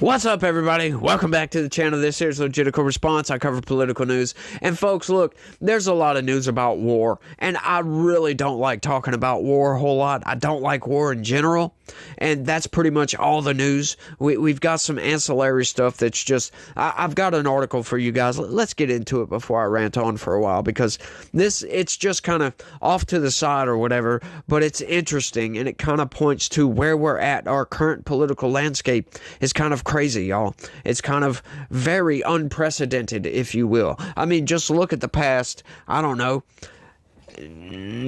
What's up, everybody? Welcome back to the channel. This here's Legitical Response. I cover political news. And folks, look, there's a lot of news about war, and I really don't like talking about war a whole lot. I don't like war in general, and that's pretty much all the news. We've got some ancillary stuff that's just... I've got an article for you guys. Let's get into it before I rant on for a while, because it's just kind of off to the side or whatever, but it's interesting, and it kind of points to where we're at. Our current political landscape is kind of crazy, y'all. It's kind of very unprecedented, if you will. I mean, just look at the past, I don't know,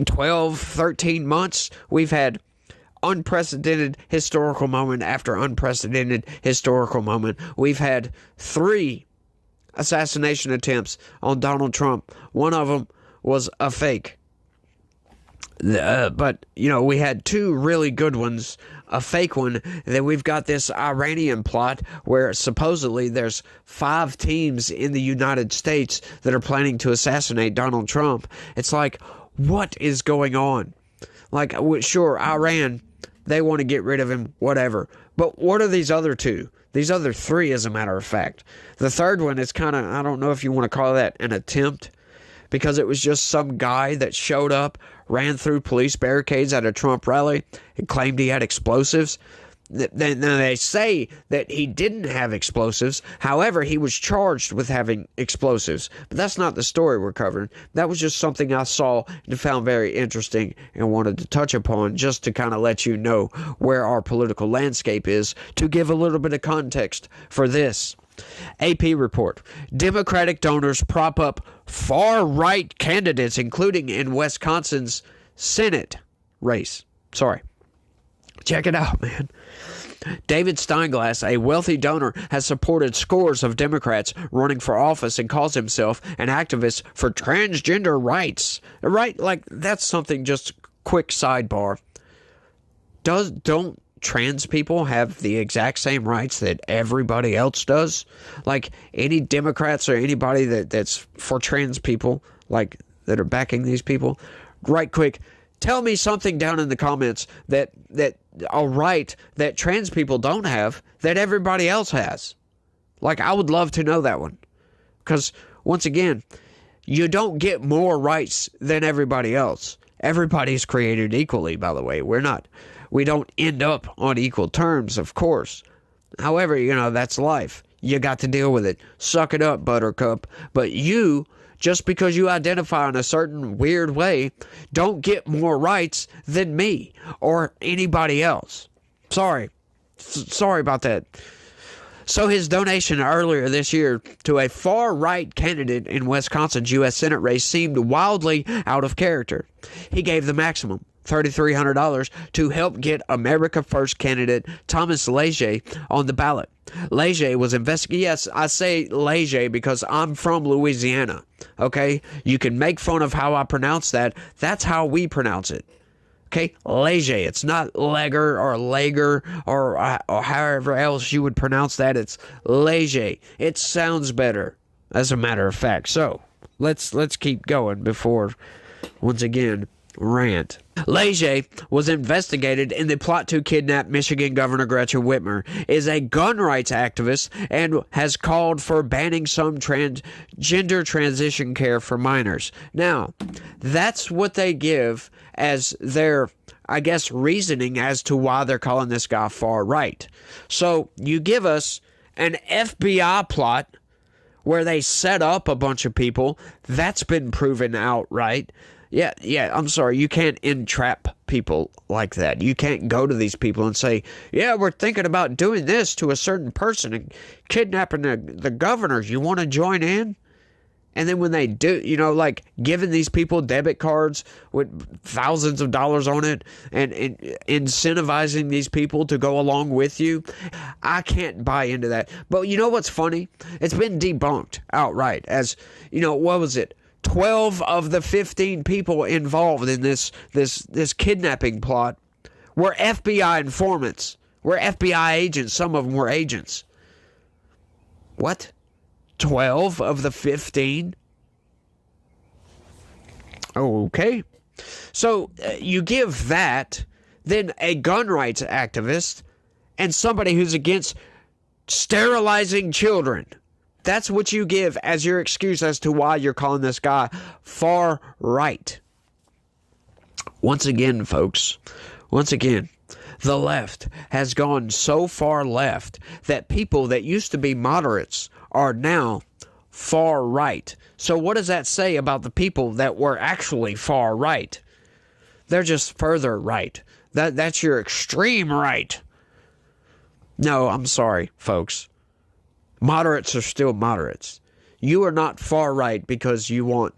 12, 13 months. We've had unprecedented historical moment after unprecedented historical moment. We've had 3 assassination attempts on Donald Trump. One of them was a fake. But, you know, we had 2 really good ones, a fake one. Then we've got this Iranian plot where supposedly there's 5 teams in the United States that are planning to assassinate Donald Trump. It's like, what is going on? Like, sure, Iran, they want to get rid of him, whatever. But what are these other 2? These other 3, as a matter of fact. The third one is kind of, I don't know if you want to call that an attempt, because it was just some guy that showed up, ran through police barricades at a Trump rally, and claimed he had explosives. Then they say that he didn't have explosives. However, he was charged with having explosives. But that's not the story we're covering. That was just something I saw and found very interesting and wanted to touch upon, just to kind of let you know where our political landscape is, to give a little bit of context for this. AP report. Democratic donors prop up far-right candidates, including in Wisconsin's Senate race. Sorry. Check it out, man. David Steinglass, a wealthy donor, has supported scores of Democrats running for office and calls himself an activist for transgender rights. Right? Like, that's something, just quick sidebar. Don't trans people have the exact same rights that everybody else does? Like, any Democrats or anybody that's for trans people, like, that are backing these people, right quick, tell me something down in the comments that a right that trans people don't have that everybody else has. Like, I would love to know that one. Because, once again, you don't get more rights than everybody else. Everybody's created equally, by the way. We don't end up on equal terms, of course. However, you know, that's life. You got to deal with it. Suck it up, Buttercup. But you, just because you identify in a certain weird way, don't get more rights than me or anybody else. Sorry. Sorry about that. So his donation earlier this year to a far-right candidate in Wisconsin's U.S. Senate race seemed wildly out of character. He gave the maximum, $3,300, to help get America First candidate Thomas Leger on the ballot. Leger was investigated. Yes, I say Leger because I'm from Louisiana. Okay? You can make fun of how I pronounce that. That's how we pronounce it. Okay? Leger. It's not Leger or Lager or however else you would pronounce that. It's Leger. It sounds better, as a matter of fact. So, let's keep going before, once again, rant. Leger was investigated in the plot to kidnap Michigan Governor Gretchen Whitmer, is a gun rights activist, and has called for banning some gender transition care for minors. Now, that's what they give as their, I guess, reasoning as to why they're calling this guy far right. So, you give us an FBI plot where they set up a bunch of people. That's been proven outright. Yeah, I'm sorry, you can't entrap people like that. You can't go to these people and say, yeah, we're thinking about doing this to a certain person and kidnapping the governors. You want to join in? And then when they do, you know, like giving these people debit cards with thousands of dollars on it and incentivizing these people to go along with you, I can't buy into that. But you know what's funny? It's been debunked outright as, you know, what was it? 12 of the 15 people involved in this kidnapping plot were FBI informants, were FBI agents. Some of them were agents. What? 12 of the 15? Okay. So you give that, then a gun rights activist, and somebody who's against sterilizing children. That's what you give as your excuse as to why you're calling this guy far right. Once again, folks, the left has gone so far left that people that used to be moderates are now far right. So what does that say about the people that were actually far right? They're just further right. That's your extreme right. No, I'm sorry, folks. Moderates are still moderates. You are not far right because you want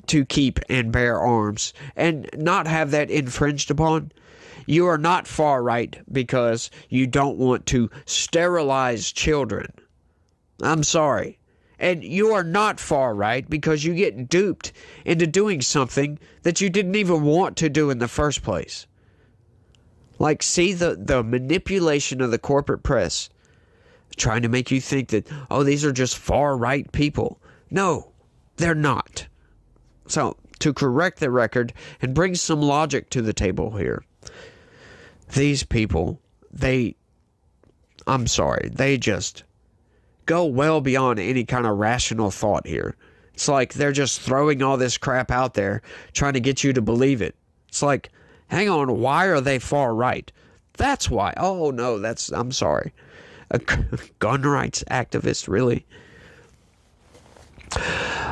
to keep and bear arms and not have that infringed upon. You are not far right because you don't want to sterilize children. I'm sorry. And you are not far right because you get duped into doing something that you didn't even want to do in the first place. Like, see the manipulation of the corporate press trying to make you think that, oh, these are just far right people. No, they're not. So, to correct the record and bring some logic to the table here, these people, I'm sorry, they just go well beyond any kind of rational thought here. It's like they're just throwing all this crap out there, trying to get you to believe it. It's like, hang on, why are they far right? That's why. Oh, no, I'm sorry. A gun rights activist, really?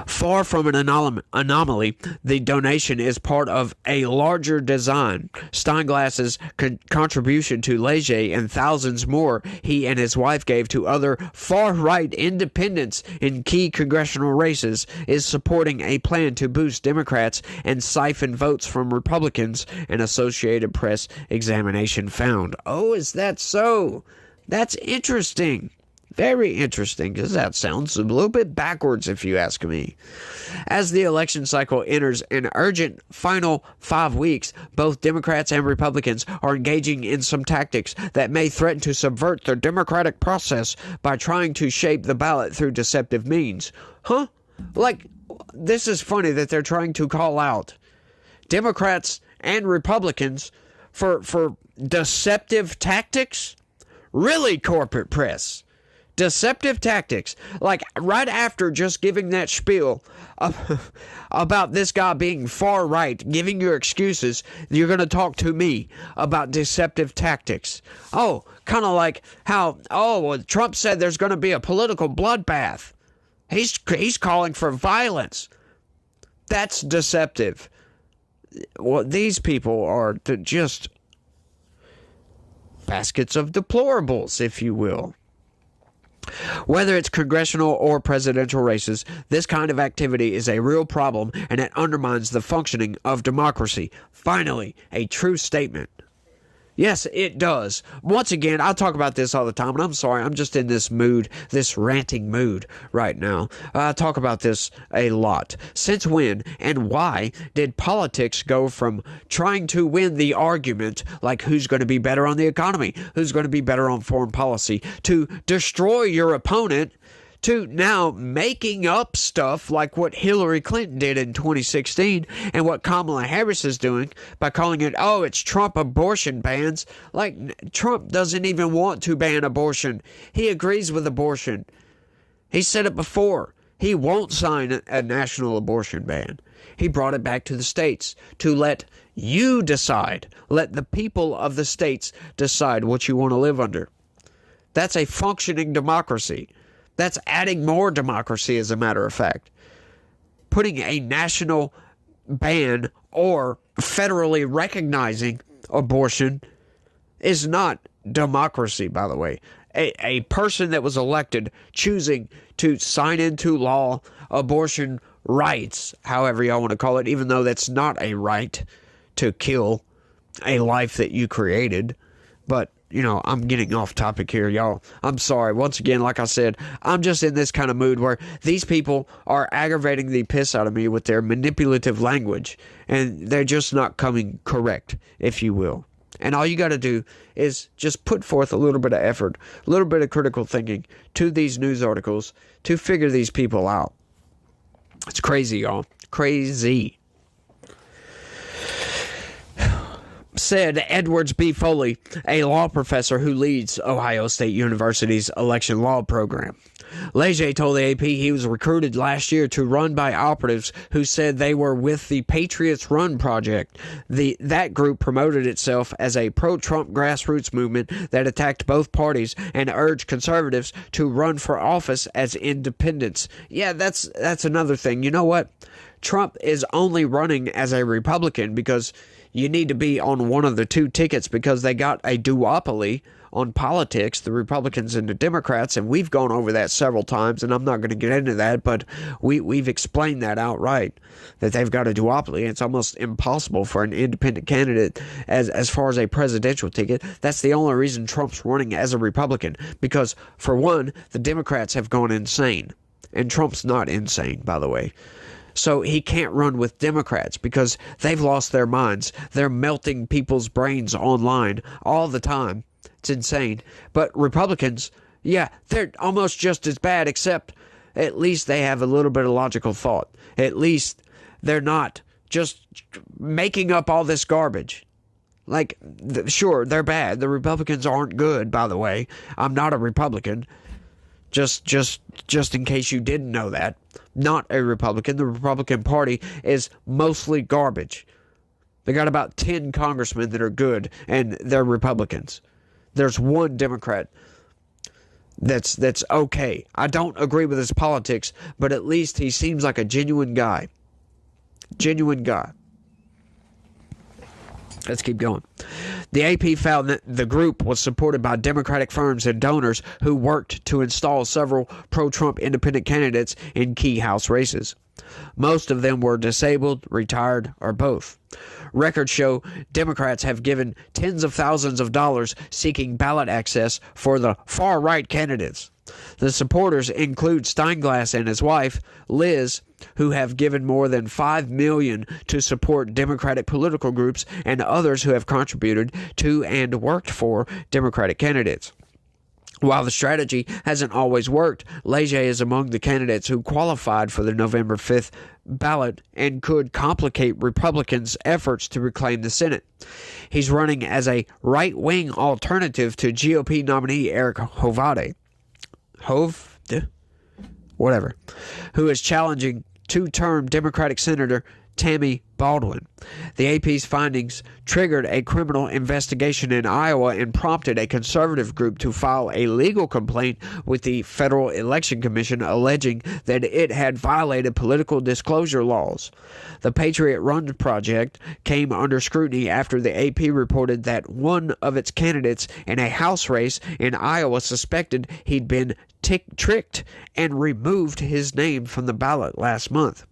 Far from an anomaly, the donation is part of a larger design. Steinglass's contribution to Leger and thousands more he and his wife gave to other far-right independents in key congressional races is supporting a plan to boost Democrats and siphon votes from Republicans, an Associated Press examination found. Oh, is that so? That's interesting. Very interesting, because that sounds a little bit backwards if you ask me. As the election cycle enters an urgent final 5 weeks, both Democrats and Republicans are engaging in some tactics that may threaten to subvert the democratic process by trying to shape the ballot through deceptive means. Huh? Like, this is funny that they're trying to call out Democrats and Republicans for deceptive tactics? Really, corporate press? Deceptive tactics. Like, right after just giving that spiel about this guy being far right, giving your excuses, you're going to talk to me about deceptive tactics. Oh, kind of like how, Trump said there's going to be a political bloodbath. He's calling for violence. That's deceptive. Well, these people are just baskets of deplorables, if you will. Whether it's congressional or presidential races, this kind of activity is a real problem and it undermines the functioning of democracy. Finally, a true statement. Yes, it does. Once again, I talk about this all the time, and I'm sorry, I'm just in this mood, this ranting mood right now. I talk about this a lot. Since when and why did politics go from trying to win the argument, like who's going to be better on the economy, who's going to be better on foreign policy, to destroy your opponent, to now making up stuff like what Hillary Clinton did in 2016 and what Kamala Harris is doing by calling it, it's Trump abortion bans. Like, Trump doesn't even want to ban abortion. He agrees with abortion. He said it before. He won't sign a national abortion ban. He brought it back to the states to let you decide. Let the people of the states decide what you want to live under. That's a functioning democracy. That's adding more democracy, as a matter of fact. Putting a national ban or federally recognizing abortion is not democracy, by the way. A person that was elected choosing to sign into law abortion rights, however y'all want to call it, even though that's not a right to kill a life that you created. But I'm getting off topic here, y'all. I'm sorry. Once again, like I said, I'm just in this kind of mood where these people are aggravating the piss out of me with their manipulative language, and they're just not coming correct, if you will. And all you got to do is just put forth a little bit of effort, a little bit of critical thinking to these news articles to figure these people out. It's crazy, y'all. Crazy. said Edwards B. Foley, a law professor who leads Ohio State University's election law program. Leger told the AP he was recruited last year to run by operatives who said they were with the Patriots Run Project. That group promoted itself as a pro-Trump grassroots movement that attacked both parties and urged conservatives to run for office as independents. Yeah, that's another thing. You know what? Trump is only running as a Republican because you need to be on one of the two tickets because they got a duopoly on politics, the Republicans and the Democrats, and we've gone over that several times, and I'm not going to get into that, but we've explained that outright, that they've got a duopoly. It's almost impossible for an independent candidate as far as a presidential ticket. That's the only reason Trump's running as a Republican, because, for one, the Democrats have gone insane, and Trump's not insane, by the way. So he can't run with Democrats because they've lost their minds. They're melting people's brains online all the time. It's insane. But Republicans, yeah, they're almost just as bad, except at least they have a little bit of logical thought. At least they're not just making up all this garbage. Like, sure, they're bad. The Republicans aren't good, by the way. I'm not a Republican. Just in case you didn't know that. Not a Republican. The Republican Party is mostly garbage. They got about 10 congressmen that are good, and they're Republicans. There's one Democrat that's okay. I don't agree with his politics, but at least he seems like a genuine guy. Genuine guy. Let's keep going. The AP found that the group was supported by Democratic firms and donors who worked to install several pro-Trump independent candidates in key House races. Most of them were disabled, retired, or both. Records show Democrats have given tens of thousands of dollars seeking ballot access for the far-right candidates. The supporters include Steinglass and his wife, Liz, who have given more than $5 million to support Democratic political groups, and others who have contributed to and worked for Democratic candidates. While the strategy hasn't always worked, Leger is among the candidates who qualified for the November 5th ballot and could complicate Republicans' efforts to reclaim the Senate. He's running as a right-wing alternative to GOP nominee Eric Hovde, who is challenging two-term Democratic Senator Tammy Baldwin. The AP's findings triggered a criminal investigation in Iowa and prompted a conservative group to file a legal complaint with the Federal Election Commission alleging that it had violated political disclosure laws. The Patriot Run Project came under scrutiny after the AP reported that one of its candidates in a House race in Iowa suspected he'd been tricked and removed his name from the ballot last month.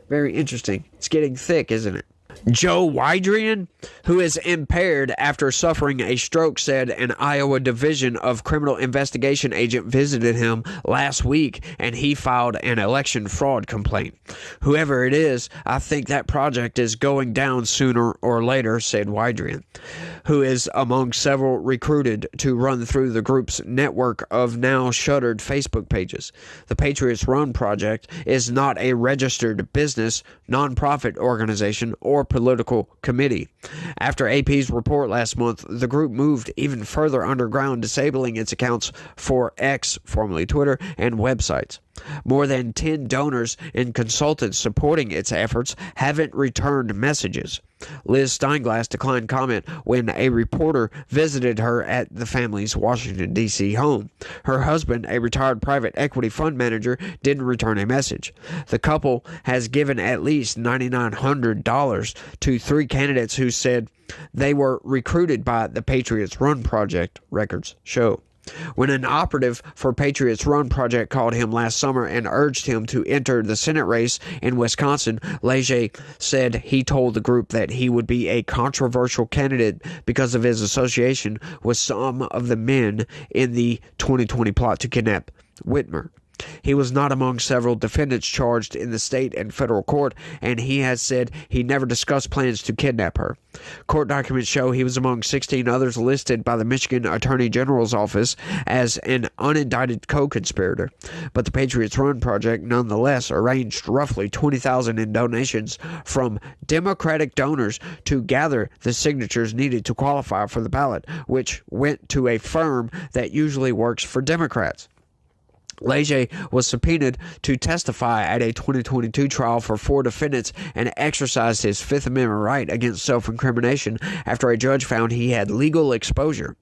Very interesting. It's getting thick, isn't it? Joe Wydrian, who is impaired after suffering a stroke, said an Iowa Division of Criminal Investigation agent visited him last week and he filed an election fraud complaint. Whoever it is, I think that project is going down sooner or later, said Wydrian, who is among several recruited to run through the group's network of now shuttered Facebook pages. The Patriots Run Project is not a registered business, nonprofit organization, or political committee. After AP's report last month, the group moved even further underground, disabling its accounts for X, formerly Twitter, and websites. More than 10 donors and consultants supporting its efforts haven't returned messages. Liz Steinglass declined comment when a reporter visited her at the family's Washington, D.C. home. Her husband, a retired private equity fund manager, didn't return a message. The couple has given at least $9,900 to 3 candidates who said they were recruited by the Patriots Run Project, records show. When an operative for Patriots Run Project called him last summer and urged him to enter the Senate race in Wisconsin, Leger said he told the group that he would be a controversial candidate because of his association with some of the men in the 2020 plot to kidnap Whitmer. he was not among several defendants charged in the state and federal court, and he has said he never discussed plans to kidnap her. Court documents show he was among 16 others listed by the Michigan Attorney General's office as an unindicted co-conspirator, but the Patriots Run Project nonetheless arranged roughly $20,000 in donations from Democratic donors to gather the signatures needed to qualify for the ballot, which went to a firm that usually works for Democrats. Leger was subpoenaed to testify at a 2022 trial for 4 defendants and exercised his Fifth Amendment right against self-incrimination after a judge found he had legal exposure.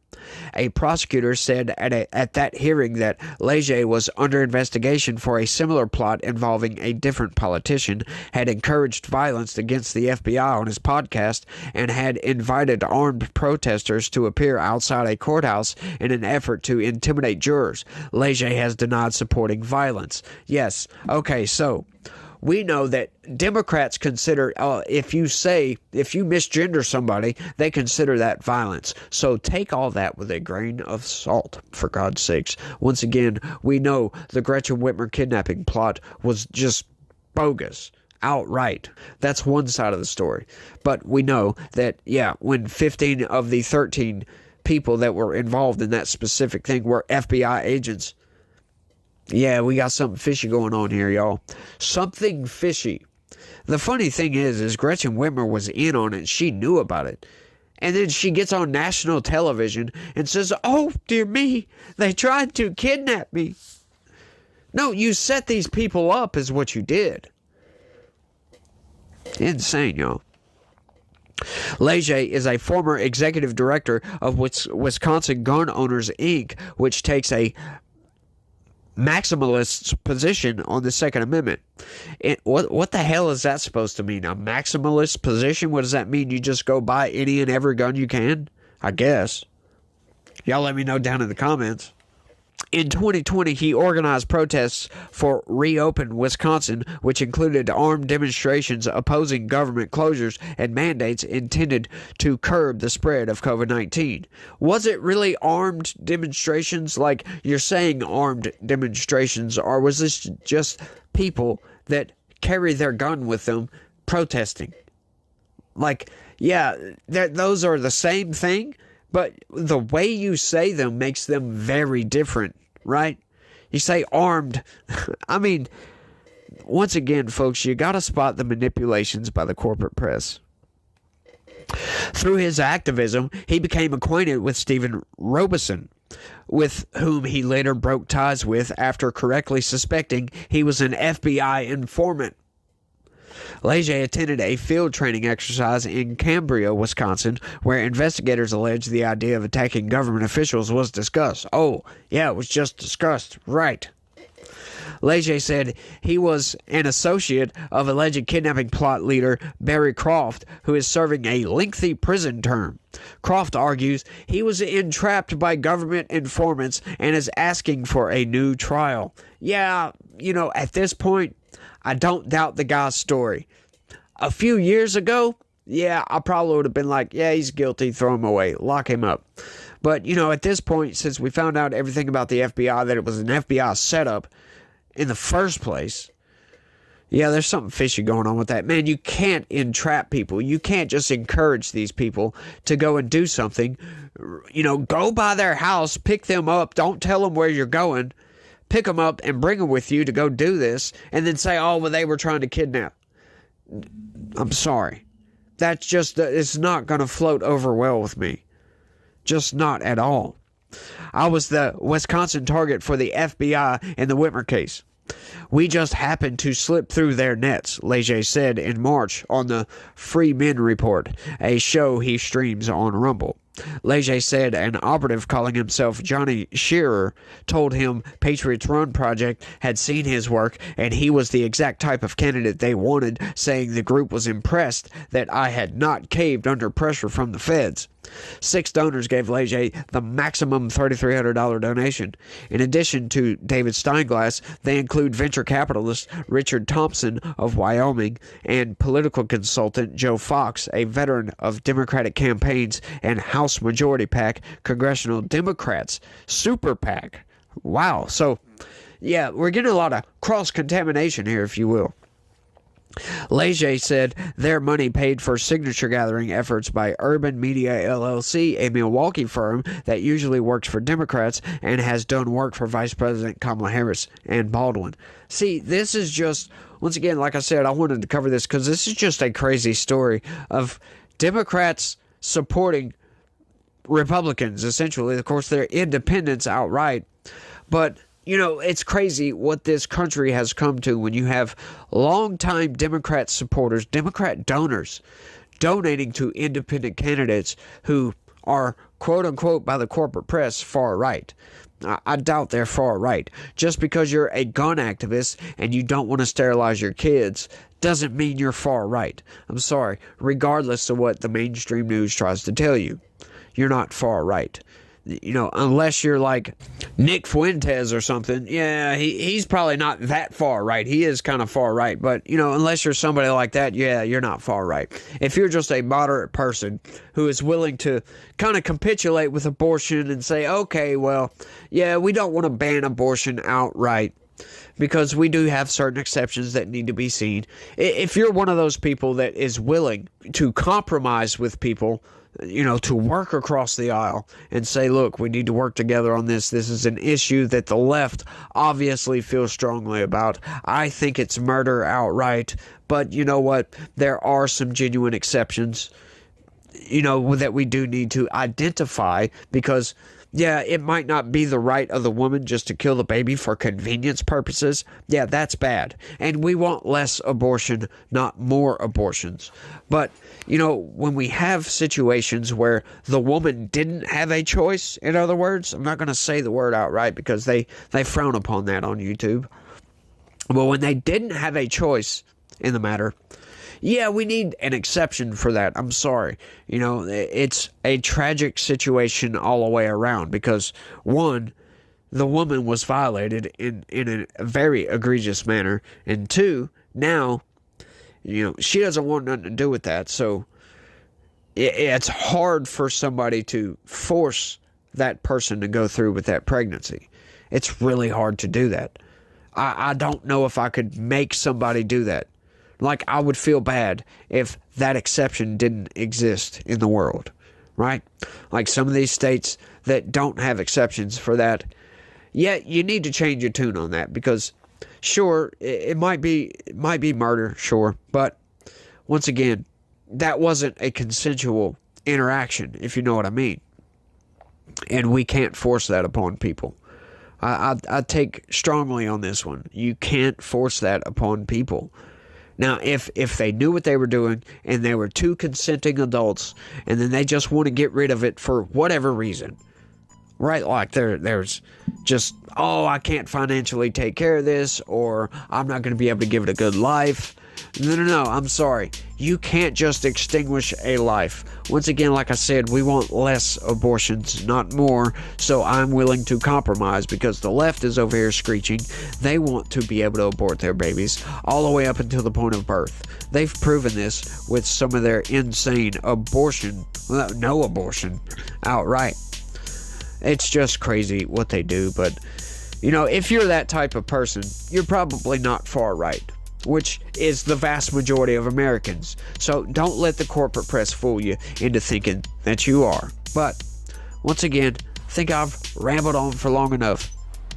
A prosecutor said at that hearing that Leger was under investigation for a similar plot involving a different politician, had encouraged violence against the FBI on his podcast, and had invited armed protesters to appear outside a courthouse in an effort to intimidate jurors. Leger has denied supporting violence. Yes, okay, so we know that Democrats consider, if you misgender somebody, they consider that violence. So take all that with a grain of salt, for God's sakes. Once again, we know the Gretchen Whitmer kidnapping plot was just bogus. Outright. That's one side of the story. But we know that, when 15 of the 13 people that were involved in that specific thing were FBI agents, we got something fishy going on here, y'all. Something fishy. The funny thing is Gretchen Whitmer was in on it. She knew about it. And then she gets on national television and says, "Oh, dear me, they tried to kidnap me." No, you set these people up is what you did. Insane, y'all. Leger is a former executive director of Wisconsin Gun Owners, Inc., which takes a maximalist position on the Second Amendment. What the hell is that supposed to mean? A maximalist position? What does that mean? You just go buy any and every gun you can? I guess. Y'all let me know down in the comments. In 2020, he organized protests for Reopen Wisconsin, which included armed demonstrations opposing government closures and mandates intended to curb the spread of COVID-19. Was it really armed demonstrations, like you're saying armed demonstrations, or was this just people that carry their gun with them protesting? Those are the same thing, but the way you say them makes them very different, right? You say armed. I mean, once again, folks, you got to spot the manipulations by the corporate press. Through his activism, he became acquainted with Stephen Robeson, with whom he later broke ties with after correctly suspecting he was an FBI informant. Leger attended a field training exercise in Cambria, Wisconsin, where investigators alleged the idea of attacking government officials was discussed. Oh, yeah, it was just discussed. Right. Leger said he was an associate of alleged kidnapping plot leader Barry Croft, who is serving a lengthy prison term. Croft argues he was entrapped by government informants and is asking for a new trial. Yeah, at this point, I don't doubt the guy's story. A few years ago, I probably would have been like, he's guilty, throw him away, lock him up. But, at this point, since we found out everything about the FBI, that it was an FBI setup in the first place, there's something fishy going on with that. Man, you can't entrap people. You can't just encourage these people to go and do something. Go by their house, pick them up, don't tell them where you're going. Pick them up and bring them with you to go do this, and then say, they were trying to kidnap. I'm sorry. That's just, it's not going to float over well with me. Just not at all. I was the Wisconsin target for the FBI in the Whitmer case. We just happened to slip through their nets, Leger said in March on the Free Men Report, a show he streams on Rumble. Leger said an operative calling himself Johnny Shearer told him Patriots Run Project had seen his work and he was the exact type of candidate they wanted, saying the group was impressed that I had not caved under pressure from the feds. 6 donors gave Leger the maximum $3,300 donation. In addition to David Steinglass, they include venture capitalist Richard Thompson of Wyoming and political consultant Joe Fox, a veteran of Democratic campaigns and House Majority PAC, Congressional Democrats Super PAC. Wow. So, yeah, we're getting a lot of cross-contamination here, if you will. Leger said their money paid for signature gathering efforts by Urban Media LLC, a Milwaukee firm that usually works for Democrats and has done work for Vice President Kamala Harris and Baldwin. See, this is just, once again, like I said, I wanted to cover this because this is just a crazy story of Democrats supporting Republicans, essentially. Of course, they're independents outright, but it's crazy what this country has come to when you have longtime Democrat supporters, Democrat donors, donating to independent candidates who are, quote unquote, by the corporate press, far right. I doubt they're far right. Just because you're a gun activist and you don't want to sterilize your kids doesn't mean you're far right. I'm sorry. Regardless of what the mainstream news tries to tell you, you're not far right. Unless you're like Nick Fuentes or something. Yeah, he's probably not that far right. He is kind of far right. But, unless you're somebody like that, yeah, you're not far right. If you're just a moderate person who is willing to kind of capitulate with abortion and say, okay, well, yeah, we don't want to ban abortion outright, because we do have certain exceptions that need to be seen. If you're one of those people that is willing to compromise with people, to work across the aisle and say, look, we need to work together on this. This is an issue that the left obviously feels strongly about. I think it's murder outright, but you know what? There are some genuine exceptions, that we do need to identify, because yeah, it might not be the right of the woman just to kill the baby for convenience purposes. Yeah, that's bad. And we want less abortion, not more abortions. But, when we have situations where the woman didn't have a choice, in other words, I'm not going to say the word outright because they frown upon that on YouTube. But when they didn't have a choice in the matter, yeah, we need an exception for that. I'm sorry. It's a tragic situation all the way around because, one, the woman was violated in a very egregious manner. And two, now, she doesn't want nothing to do with that. So it's hard for somebody to force that person to go through with that pregnancy. It's really hard to do that. I don't know if I could make somebody do that. Like, I would feel bad if that exception didn't exist in the world, right? Like some of these states that don't have exceptions for that. Yeah, you need to change your tune on that because, sure, it might be murder, sure, but once again, that wasn't a consensual interaction, if you know what I mean. And we can't force that upon people. I take strongly on this one. You can't force that upon people. Now, if they knew what they were doing and they were two consenting adults and then they just want to get rid of it for whatever reason, right? Like there's just, I can't financially take care of this, or I'm not going to be able to give it a good life. No, I'm sorry. You can't just extinguish a life. Once again, like I said, we want less abortions, not more, so I'm willing to compromise because the left is over here screeching. They want to be able to abort their babies all the way up until the point of birth. They've proven this with some of their insane abortion, no abortion, outright. It's just crazy what they do, but, if you're that type of person, you're probably not far right, which is the vast majority of Americans. So don't let the corporate press fool you into thinking that you are. But once again, I think I've rambled on for long enough.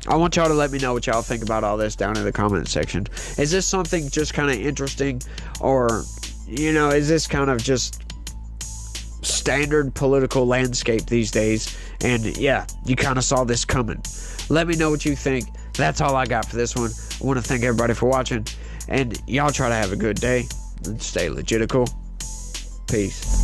I want y'all to let me know what y'all think about all this down in the comment section. Is this something just kind of interesting, or, is this kind of just standard political landscape these days? And yeah, you kind of saw this coming. Let me know what you think. That's all I got for this one. I want to thank everybody for watching. And y'all try to have a good day and stay legitical. Peace.